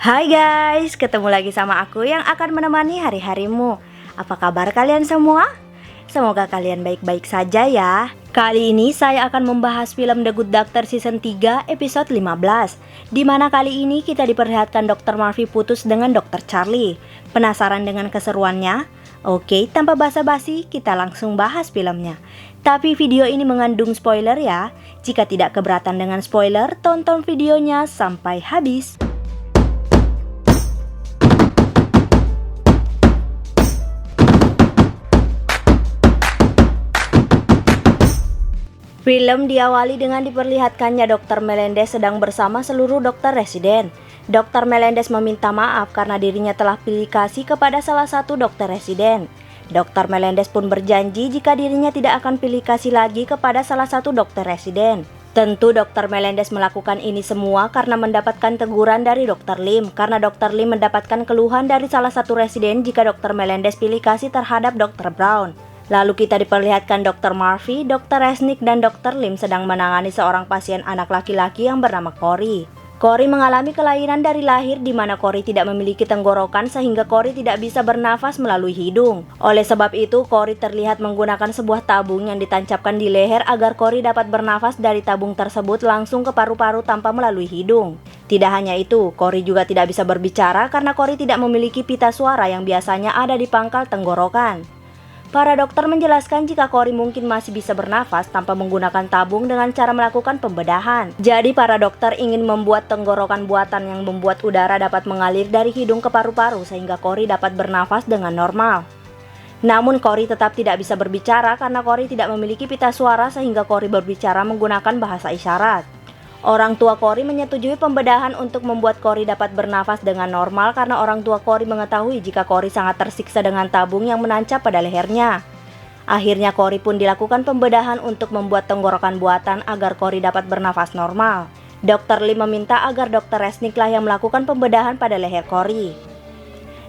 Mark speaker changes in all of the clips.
Speaker 1: Hai guys, ketemu lagi sama aku yang akan menemani hari-harimu. Apa kabar kalian semua? Semoga kalian baik-baik saja ya. Kali ini saya akan membahas film The Good Doctor Season 3 episode 15, di mana kali ini kita diperlihatkan Dr. Murphy putus dengan Dr. Charlie. Penasaran dengan keseruannya? Oke, tanpa basa-basi kita langsung bahas filmnya. Tapi video ini mengandung spoiler ya. Jika tidak keberatan dengan spoiler, tonton videonya sampai habis. Film diawali dengan diperlihatkannya Dr. Melendez sedang bersama seluruh dokter residen. Dr. Melendez meminta maaf karena dirinya telah pilih kasih kepada salah satu dokter residen. Dr. Melendez pun berjanji jika dirinya tidak akan pilih kasih lagi kepada salah satu dokter residen. Tentu Dr. Melendez melakukan ini semua karena mendapatkan teguran dari Dr. Lim, karena Dr. Lim mendapatkan keluhan dari salah satu residen jika Dr. Melendez pilih kasih terhadap Dr. Brown. Lalu kita diperlihatkan Dr. Murphy, Dr. Resnick, dan Dr. Lim sedang menangani seorang pasien anak laki-laki yang bernama Cory. Cory mengalami kelainan dari lahir di mana Cory tidak memiliki tenggorokan sehingga Cory tidak bisa bernafas melalui hidung. Oleh sebab itu, Cory terlihat menggunakan sebuah tabung yang ditancapkan di leher agar Cory dapat bernafas dari tabung tersebut langsung ke paru-paru tanpa melalui hidung. Tidak hanya itu, Cory juga tidak bisa berbicara karena Cory tidak memiliki pita suara yang biasanya ada di pangkal tenggorokan. Para dokter menjelaskan jika Cory mungkin masih bisa bernafas tanpa menggunakan tabung dengan cara melakukan pembedahan. Jadi para dokter ingin membuat tenggorokan buatan yang membuat udara dapat mengalir dari hidung ke paru-paru sehingga Cory dapat bernafas dengan normal. Namun Cory tetap tidak bisa berbicara karena Cory tidak memiliki pita suara sehingga Cory berbicara menggunakan bahasa isyarat. Orang tua Cory menyetujui pembedahan untuk membuat Cory dapat bernafas dengan normal karena orang tua Cory mengetahui jika Cory sangat tersiksa dengan tabung yang menancap pada lehernya. Akhirnya Cory pun dilakukan pembedahan untuk membuat tenggorokan buatan agar Cory dapat bernafas normal. Dr. Lim meminta agar Dr. Resnick lah yang melakukan pembedahan pada leher Cory.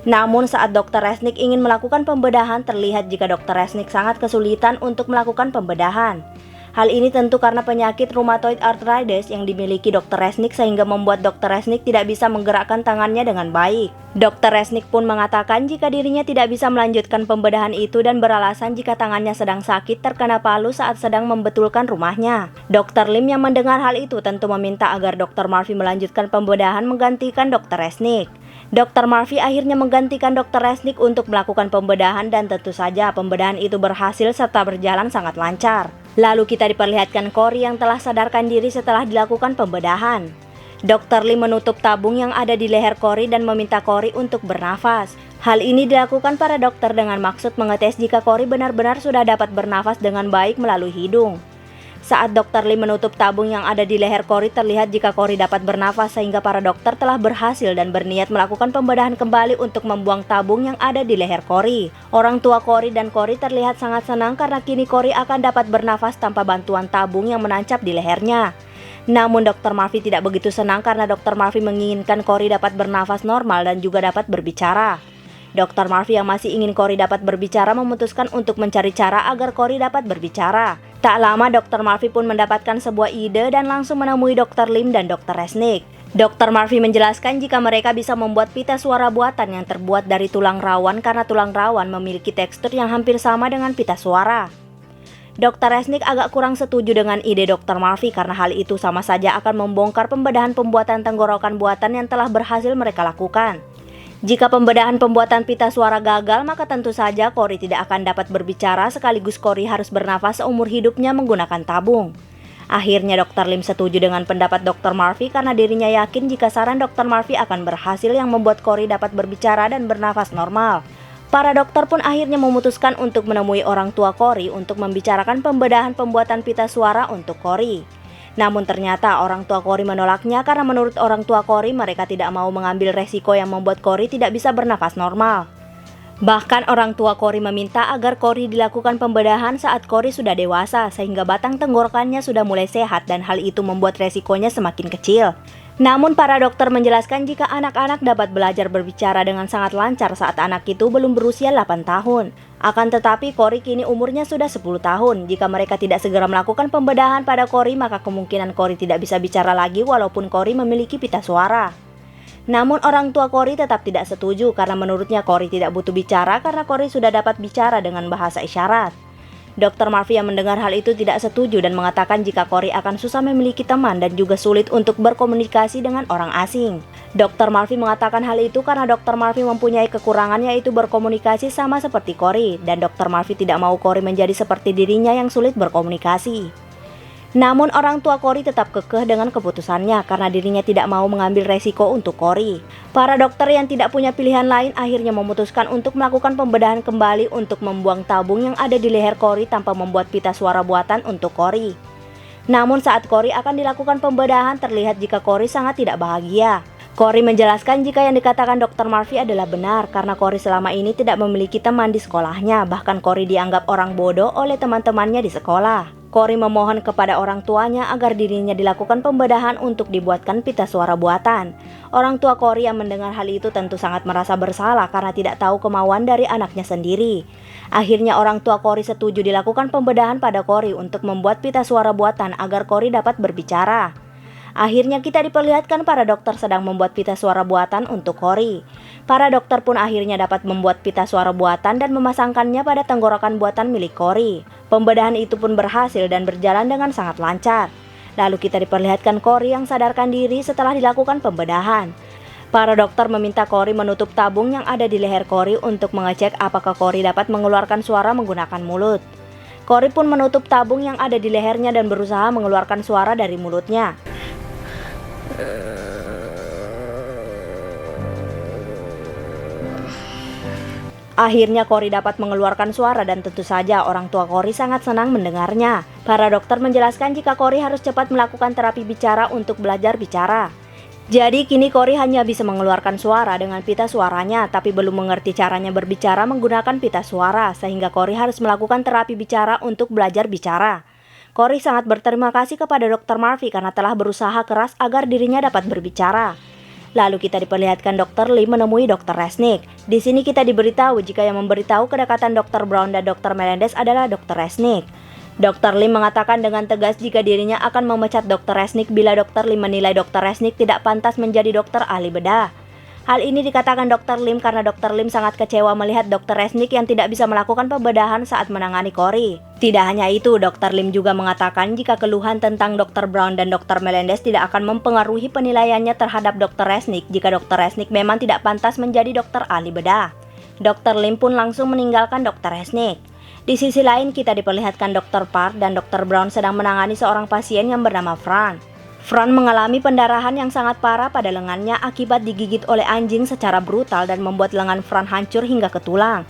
Speaker 1: Namun saat Dr. Resnick ingin melakukan pembedahan, terlihat jika Dr. Resnick sangat kesulitan untuk melakukan pembedahan. Hal ini tentu karena penyakit rheumatoid arthritis yang dimiliki Dr. Resnick sehingga membuat Dr. Resnick tidak bisa menggerakkan tangannya dengan baik. Dr. Resnick pun mengatakan jika dirinya tidak bisa melanjutkan pembedahan itu dan beralasan jika tangannya sedang sakit terkena palu saat sedang membetulkan rumahnya. Dr. Lim yang mendengar hal itu tentu meminta agar Dr. Murphy melanjutkan pembedahan menggantikan Dr. Resnick. Dr. Murphy akhirnya menggantikan Dr. Resnick untuk melakukan pembedahan dan tentu saja pembedahan itu berhasil serta berjalan sangat lancar. Lalu kita diperlihatkan Cory yang telah sadarkan diri setelah dilakukan pembedahan. Dr. Lim menutup tabung yang ada di leher Cory dan meminta Cory untuk bernafas. Hal ini dilakukan para dokter dengan maksud mengetes jika Cory benar-benar sudah dapat bernafas dengan baik melalui hidung. Saat Dr. Lim menutup tabung yang ada di leher Cory, terlihat jika Cory dapat bernafas sehingga para dokter telah berhasil dan berniat melakukan pembedahan kembali untuk membuang tabung yang ada di leher Cory. Orang tua Cory dan Cory terlihat sangat senang karena kini Cory akan dapat bernafas tanpa bantuan tabung yang menancap di lehernya. Namun Dr. Murphy tidak begitu senang karena Dr. Murphy menginginkan Cory dapat bernafas normal dan juga dapat berbicara. Dr. Murphy yang masih ingin Cory dapat berbicara memutuskan untuk mencari cara agar Cory dapat berbicara. Tak lama Dr. Murphy pun mendapatkan sebuah ide dan langsung menemui Dr. Lim dan Dr. Resnick. Dr. Murphy menjelaskan jika mereka bisa membuat pita suara buatan yang terbuat dari tulang rawan karena tulang rawan memiliki tekstur yang hampir sama dengan pita suara. Dr. Resnick agak kurang setuju dengan ide Dr. Murphy karena hal itu sama saja akan membongkar pembedahan pembuatan tenggorokan buatan yang telah berhasil mereka lakukan. Jika pembedahan pembuatan pita suara gagal, maka tentu saja Cory tidak akan dapat berbicara sekaligus Cory harus bernafas seumur hidupnya menggunakan tabung. Akhirnya Dr. Lim setuju dengan pendapat Dr. Murphy karena dirinya yakin jika saran Dr. Murphy akan berhasil yang membuat Cory dapat berbicara dan bernafas normal. Para dokter pun akhirnya memutuskan untuk menemui orang tua Cory untuk membicarakan pembedahan pembuatan pita suara untuk Cory. Namun ternyata orang tua Cory menolaknya karena menurut orang tua Cory mereka tidak mau mengambil resiko yang membuat Cory tidak bisa bernafas normal. Bahkan orang tua Cory meminta agar Cory dilakukan pembedahan saat Cory sudah dewasa sehingga batang tenggorokannya sudah mulai sehat dan hal itu membuat resikonya semakin kecil. Namun para dokter menjelaskan jika anak-anak dapat belajar berbicara dengan sangat lancar saat anak itu belum berusia 8 tahun. Akan tetapi Cory kini umurnya sudah 10 tahun. Jika mereka tidak segera melakukan pembedahan pada Cory, maka kemungkinan Cory tidak bisa bicara lagi walaupun Cory memiliki pita suara. Namun orang tua Cory tetap tidak setuju karena menurutnya Cory tidak butuh bicara karena Cory sudah dapat bicara dengan bahasa isyarat. Dr. Murphy yang mendengar hal itu tidak setuju dan mengatakan jika Cory akan susah memiliki teman dan juga sulit untuk berkomunikasi dengan orang asing. Dr. Murphy mengatakan hal itu karena Dr. Murphy mempunyai kekurangan yaitu berkomunikasi sama seperti Cory dan Dr. Murphy tidak mau Cory menjadi seperti dirinya yang sulit berkomunikasi. Namun orang tua Cory tetap kekeh dengan keputusannya karena dirinya tidak mau mengambil resiko untuk Cory. Para dokter yang tidak punya pilihan lain akhirnya memutuskan untuk melakukan pembedahan kembali untuk membuang tabung yang ada di leher Cory tanpa membuat pita suara buatan untuk Cory. Namun saat Cory akan dilakukan pembedahan terlihat jika Cory sangat tidak bahagia. Cory menjelaskan jika yang dikatakan Dr. Murphy adalah benar karena Cory selama ini tidak memiliki teman di sekolahnya, bahkan Cory dianggap orang bodoh oleh teman-temannya di sekolah. Cory memohon kepada orang tuanya agar dirinya dilakukan pembedahan untuk dibuatkan pita suara buatan. Orang tua Cory yang mendengar hal itu tentu sangat merasa bersalah karena tidak tahu kemauan dari anaknya sendiri. Akhirnya orang tua Cory setuju dilakukan pembedahan pada Cory untuk membuat pita suara buatan agar Cory dapat berbicara. Akhirnya kita diperlihatkan para dokter sedang membuat pita suara buatan untuk Cory. Para dokter pun akhirnya dapat membuat pita suara buatan dan memasangkannya pada tenggorokan buatan milik Cory. Pembedahan itu pun berhasil dan berjalan dengan sangat lancar. Lalu kita diperlihatkan Cory yang sadarkan diri setelah dilakukan pembedahan. Para dokter meminta Cory menutup tabung yang ada di leher Cory untuk mengecek apakah Cory dapat mengeluarkan suara menggunakan mulut. Cory pun menutup tabung yang ada di lehernya dan berusaha mengeluarkan suara dari mulutnya. Akhirnya Cory dapat mengeluarkan suara dan tentu saja orang tua Cory sangat senang mendengarnya. Para dokter menjelaskan jika Cory harus cepat melakukan terapi bicara untuk belajar bicara. Jadi kini Cory hanya bisa mengeluarkan suara dengan pita suaranya tapi belum mengerti caranya berbicara menggunakan pita suara sehingga Cory harus melakukan terapi bicara untuk belajar bicara. Cory sangat berterima kasih kepada Dr. Murphy karena telah berusaha keras agar dirinya dapat berbicara. Lalu kita diperlihatkan Dr. Lim menemui Dr. Resnick. Di sini kita diberitahu jika yang memberitahu kedekatan Dr. Brown dan Dr. Melendez adalah Dr. Resnick. Dr. Lim mengatakan dengan tegas jika dirinya akan memecat Dr. Resnick bila Dr. Lim menilai Dr. Resnick tidak pantas menjadi dokter ahli bedah. Hal ini dikatakan Dr. Lim karena Dr. Lim sangat kecewa melihat Dr. Resnick yang tidak bisa melakukan pembedahan saat menangani Cory. Tidak hanya itu, Dr. Lim juga mengatakan jika keluhan tentang Dr. Brown dan Dr. Melendez tidak akan mempengaruhi penilaiannya terhadap Dr. Resnick jika Dr. Resnick memang tidak pantas menjadi dokter ahli bedah. Dr. Lim pun langsung meninggalkan Dr. Resnick. Di sisi lain kita diperlihatkan Dr. Park dan Dr. Brown sedang menangani seorang pasien yang bernama Fran. Fran mengalami pendarahan yang sangat parah pada lengannya akibat digigit oleh anjing secara brutal dan membuat lengan Fran hancur hingga ke tulang.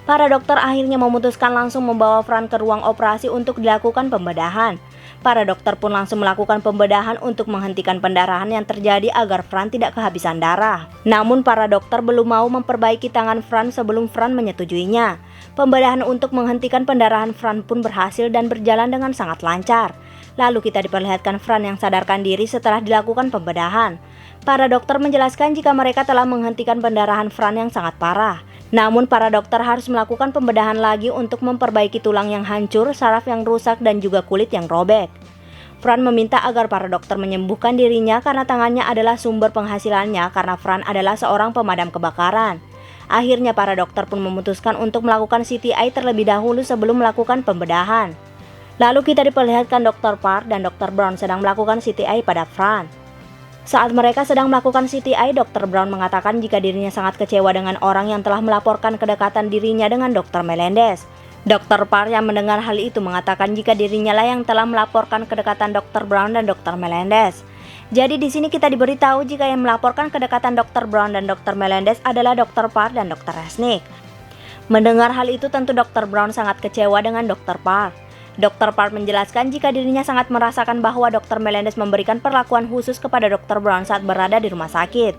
Speaker 1: Para dokter akhirnya memutuskan langsung membawa Fran ke ruang operasi untuk dilakukan pembedahan. Para dokter pun langsung melakukan pembedahan untuk menghentikan pendarahan yang terjadi agar Fran tidak kehabisan darah. Namun para dokter belum mau memperbaiki tangan Fran sebelum Fran menyetujuinya. Pembedahan untuk menghentikan pendarahan Fran pun berhasil dan berjalan dengan sangat lancar. Lalu kita diperlihatkan Fran yang sadarkan diri setelah dilakukan pembedahan. Para dokter menjelaskan jika mereka telah menghentikan pendarahan Fran yang sangat parah. Namun para dokter harus melakukan pembedahan lagi untuk memperbaiki tulang yang hancur, saraf yang rusak, dan juga kulit yang robek. Fran meminta agar para dokter menyembuhkan dirinya karena tangannya adalah sumber penghasilannya karena Fran adalah seorang pemadam kebakaran. Akhirnya para dokter pun memutuskan untuk melakukan CTI terlebih dahulu sebelum melakukan pembedahan. Lalu kita diperlihatkan Dr. Park dan Dr. Brown sedang melakukan CTI pada Fran. Saat mereka sedang melakukan CTI, Dr. Brown mengatakan jika dirinya sangat kecewa dengan orang yang telah melaporkan kedekatan dirinya dengan Dr. Melendez. Dr. Park yang mendengar hal itu mengatakan jika dirinya lah yang telah melaporkan kedekatan Dr. Brown dan Dr. Melendez. Jadi di sini kita diberitahu jika yang melaporkan kedekatan Dr. Brown dan Dr. Melendez adalah Dr. Park dan Dr. Resnick. Mendengar hal itu tentu Dr. Brown sangat kecewa dengan Dr. Park. Dr. Park menjelaskan jika dirinya sangat merasakan bahwa Dr. Melendez memberikan perlakuan khusus kepada Dr. Brown saat berada di rumah sakit.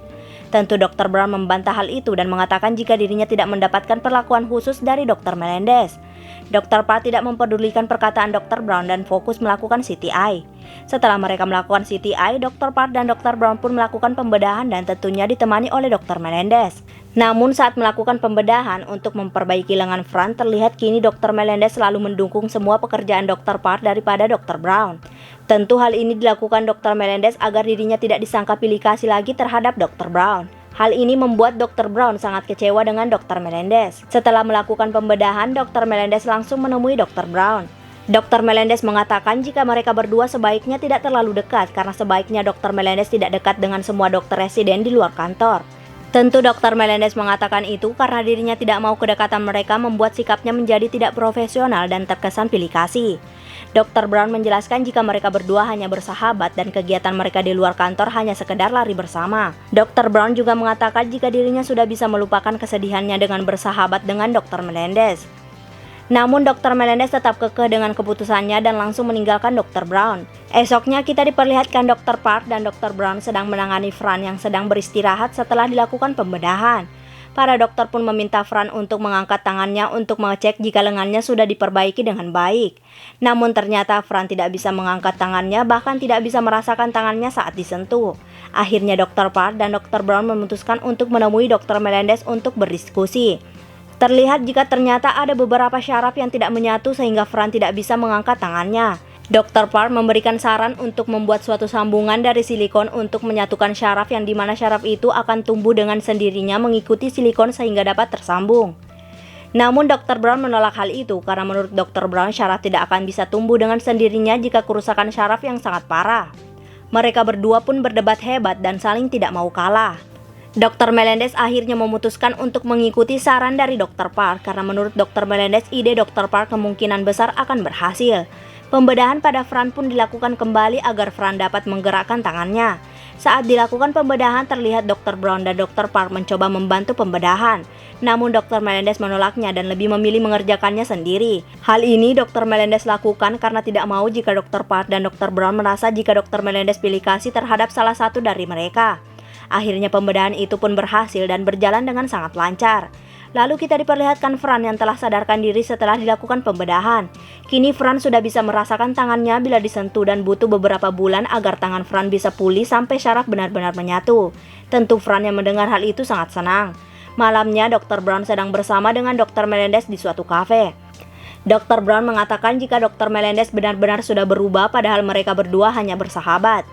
Speaker 1: Tentu Dr. Brown membantah hal itu dan mengatakan jika dirinya tidak mendapatkan perlakuan khusus dari Dr. Melendez. Dr. Park tidak mempedulikan perkataan Dr. Brown dan fokus melakukan CTI. Setelah mereka melakukan CTI, Dr. Park dan Dr. Brown pun melakukan pembedahan dan tentunya ditemani oleh Dr. Melendez. Namun saat melakukan pembedahan untuk memperbaiki lengan Fran, terlihat kini Dr. Melendez selalu mendukung semua pekerjaan Dr. Park daripada Dr. Brown. Tentu hal ini dilakukan Dr. Melendez agar dirinya tidak disangka pilih kasih lagi terhadap Dr. Brown. Hal ini membuat Dr. Brown sangat kecewa dengan Dr. Melendez. Setelah melakukan pembedahan, Dr. Melendez langsung menemui Dr. Brown. Dr. Melendez mengatakan jika mereka berdua sebaiknya tidak terlalu dekat karena sebaiknya Dr. Melendez tidak dekat dengan semua dokter residen di luar kantor. Tentu Dr. Melendez mengatakan itu karena dirinya tidak mau kedekatan mereka membuat sikapnya menjadi tidak profesional dan terkesan pilih kasih. Dr. Brown menjelaskan jika mereka berdua hanya bersahabat dan kegiatan mereka di luar kantor hanya sekedar lari bersama. Dr. Brown juga mengatakan jika dirinya sudah bisa melupakan kesedihannya dengan bersahabat dengan Dr. Melendez. Namun Dr. Melendez tetap kekeh dengan keputusannya dan langsung meninggalkan Dr. Brown. Esoknya kita diperlihatkan Dr. Park dan Dr. Brown sedang menangani Fran yang sedang beristirahat setelah dilakukan pembedahan. Para dokter pun meminta Fran untuk mengangkat tangannya untuk mengecek jika lengannya sudah diperbaiki dengan baik. Namun ternyata Fran tidak bisa mengangkat tangannya, bahkan tidak bisa merasakan tangannya saat disentuh. Akhirnya Dr. Park dan Dr. Brown memutuskan untuk menemui Dr. Melendez untuk berdiskusi. Terlihat jika ternyata ada beberapa syaraf yang tidak menyatu sehingga Fran tidak bisa mengangkat tangannya. Dr. Park memberikan saran untuk membuat suatu sambungan dari silikon untuk menyatukan syaraf yang dimana syaraf itu akan tumbuh dengan sendirinya mengikuti silikon sehingga dapat tersambung. Namun Dr. Brown menolak hal itu karena menurut Dr. Brown syaraf tidak akan bisa tumbuh dengan sendirinya jika kerusakan syaraf yang sangat parah. Mereka berdua pun berdebat hebat dan saling tidak mau kalah. Dr. Melendez akhirnya memutuskan untuk mengikuti saran dari Dr. Park karena menurut Dr. Melendez ide Dr. Park kemungkinan besar akan berhasil. Pembedahan pada Fran pun dilakukan kembali agar Fran dapat menggerakkan tangannya. Saat dilakukan pembedahan terlihat Dr. Brown dan Dr. Park mencoba membantu pembedahan. Namun Dr. Melendez menolaknya dan lebih memilih mengerjakannya sendiri. Hal ini Dr. Melendez lakukan karena tidak mau jika Dr. Park dan Dr. Brown merasa jika Dr. Melendez pilih kasih terhadap salah satu dari mereka. Akhirnya pembedahan itu pun berhasil dan berjalan dengan sangat lancar. Lalu kita diperlihatkan Fran yang telah sadarkan diri setelah dilakukan pembedahan. Kini Fran sudah bisa merasakan tangannya bila disentuh dan butuh beberapa bulan agar tangan Fran bisa pulih sampai syaraf benar-benar menyatu. Tentu Fran yang mendengar hal itu sangat senang. Malamnya Dr. Brown sedang bersama dengan Dr. Melendez di suatu kafe. Dr. Brown mengatakan jika Dr. Melendez benar-benar sudah berubah padahal mereka berdua hanya bersahabat.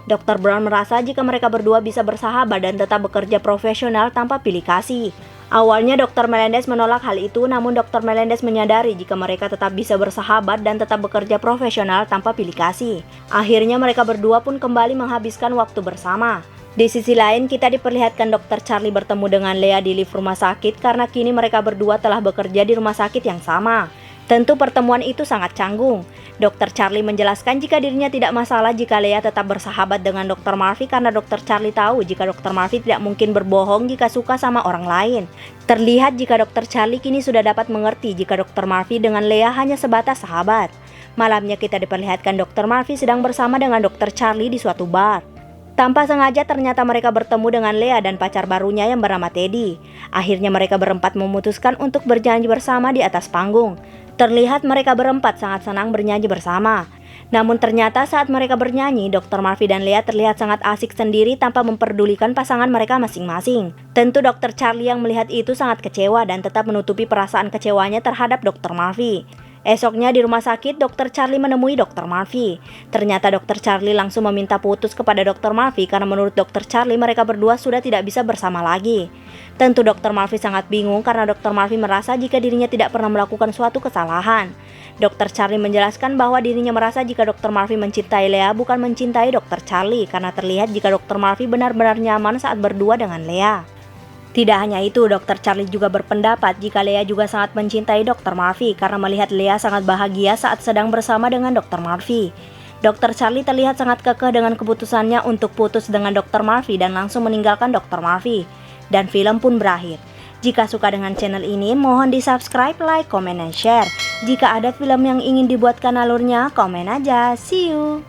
Speaker 1: Dr. Brown merasa jika mereka berdua bisa bersahabat dan tetap bekerja profesional tanpa pilih kasih. Awalnya Dr. Melendez menolak hal itu, namun Dr. Melendez menyadari jika mereka tetap bisa bersahabat dan tetap bekerja profesional tanpa pilih kasih. Akhirnya mereka berdua pun kembali menghabiskan waktu bersama. Di sisi lain kita diperlihatkan Dr. Charlie bertemu dengan Lea di lift rumah sakit karena kini mereka berdua telah bekerja di rumah sakit yang sama. Tentu pertemuan itu sangat canggung. Dr. Charlie menjelaskan jika dirinya tidak masalah jika Lea tetap bersahabat dengan Dr. Murphy karena Dr. Charlie tahu jika Dr. Murphy tidak mungkin berbohong jika suka sama orang lain. Terlihat jika Dr. Charlie kini sudah dapat mengerti jika Dr. Murphy dengan Lea hanya sebatas sahabat. Malamnya kita diperlihatkan Dr. Murphy sedang bersama dengan Dr. Charlie di suatu bar. Tanpa sengaja ternyata mereka bertemu dengan Lea dan pacar barunya yang bernama Teddy. Akhirnya mereka berempat memutuskan untuk bernyanyi bersama di atas panggung. Terlihat mereka berempat sangat senang bernyanyi bersama. Namun ternyata saat mereka bernyanyi, Dr. Murphy dan Lea terlihat sangat asik sendiri tanpa memperdulikan pasangan mereka masing-masing. Tentu Dr. Charlie yang melihat itu sangat kecewa dan tetap menutupi perasaan kecewanya terhadap Dr. Murphy. Esoknya di rumah sakit, Dr. Charlie menemui Dr. Murphy. Ternyata Dr. Charlie langsung meminta putus kepada Dr. Murphy karena menurut Dr. Charlie mereka berdua sudah tidak bisa bersama lagi. Tentu Dr. Murphy sangat bingung karena Dr. Murphy merasa jika dirinya tidak pernah melakukan suatu kesalahan. Dr. Charlie menjelaskan bahwa dirinya merasa jika Dr. Murphy mencintai Lea bukan mencintai Dr. Charlie karena terlihat jika Dr. Murphy benar-benar nyaman saat berdua dengan Lea. Tidak hanya itu, Dr. Charlie juga berpendapat jika Lea juga sangat mencintai Dr. Murphy karena melihat Lea sangat bahagia saat sedang bersama dengan Dr. Murphy. Dr. Charlie terlihat sangat kekeh dengan keputusannya untuk putus dengan Dr. Murphy dan langsung meninggalkan Dr. Murphy. Dan film pun berakhir. Jika suka dengan channel ini, mohon di subscribe, like, komen, dan share. Jika ada film yang ingin dibuatkan alurnya, komen aja. See you!